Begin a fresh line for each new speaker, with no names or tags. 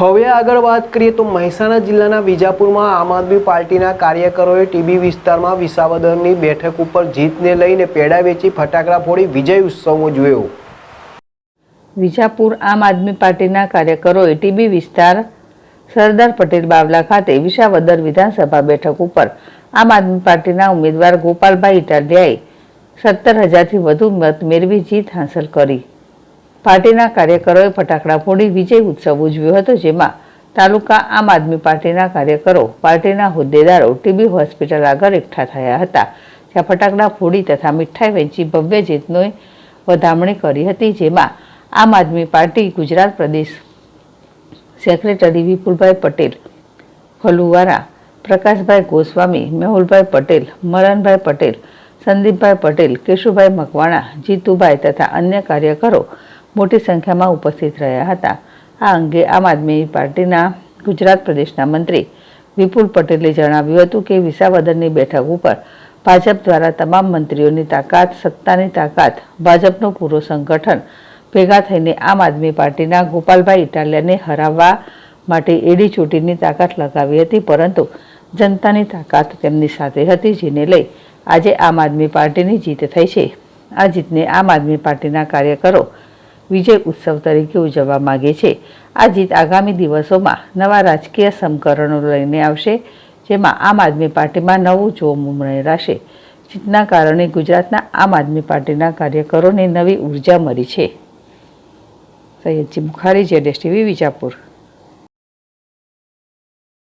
હવે આગળ વાત કરીએ તો મહેસાણા જિલ્લાના વિજાપુરમાં આમ આદમી પાર્ટીના કાર્યકરોએ ટીબી વિસ્તારમાં વિસાવદરની બેઠક ઉપર જીતને લઈને પેડા વેચી ફટાકડા ફોડી વિજય ઉત્સવ ઉજવ્યો।
વિજાપુર આમ આદમી પાર્ટીના કાર્યકરોએ ટીબી વિસ્તાર સરદાર પટેલ બાવલા ખાતે વિસાવદર વિધાનસભા બેઠક ઉપર આમ આદમી પાર્ટીના ઉમેદવાર ગોપાલભાઈ ઇટાલિયાએ 17,000થી વધુ મત મેળવી જીત હાંસલ કરી। પાર્ટીના કાર્યકરોએ ફટાકડા ફોડી વિજય ઉત્સવ ઉજવ્યો હતો, જેમાં તાલુકા આમ આદમી પાર્ટીના કાર્યકરો, પાર્ટીના હોદ્દેદારો ટીબી હોસ્પિટલ આગળ એકઠા થયા હતા, જ્યાં ફટાકડા ફોડી તથા મીઠાઈ વહેંચી ભવ્ય જીતની વધામણી કરી હતી, જેમાં આમ આદમી પાર્ટી ગુજરાત પ્રદેશ સેક્રેટરી વિપુલભાઈ પટેલ ફલુવારા, પ્રકાશભાઈ ગોસ્વામી, મેહુલભાઈ પટેલ, મરનભાઈ પટેલ, સંદીપભાઈ પટેલ, કેશુભાઈ મકવાણા, જીતુભાઈ તથા અન્ય કાર્યકરો મોટી સંખ્યામાં ઉપસ્થિત રહ્યા હતા। આ અંગે આમ આદમી પાર્ટીના ગુજરાત પ્રદેશના મંત્રી વિપુલ પટેલે જણાવ્યું હતું કે વિસાવદરની બેઠક ઉપર ભાજપ દ્વારા તમામ મંત્રીઓની તાકાત, સત્તાની તાકાત, ભાજપનું પૂરું સંગઠન ભેગા થઈને આમ આદમી પાર્ટીના ગોપાલભાઈ ઇટાલિયાને હરાવવા માટે એડી ચોટીની તાકાત લગાવી હતી, પરંતુ જનતાની તાકાત તેમની સાથે હતી, જેને લઈ આજે આમ આદમી પાર્ટીની જીત થઈ છે। આ જીતને આમ આદમી પાર્ટીના કાર્યકરો વિજય ઉત્સવ તરીકે ઉજવવા માંગે છે। આ જીત આગામી દિવસોમાં નવા રાજકીય સમીકરણો લઈને આવશે, જેમાં આમ આદમી પાર્ટીમાં નવું જોમ ઉમેરાશે। જીતના કારણે ગુજરાતના આમ આદમી પાર્ટીના કાર્યકરોને નવી ઉર્જા મળી છે। સૈયદજી બુખારી, ZSTV, વિજાપુર।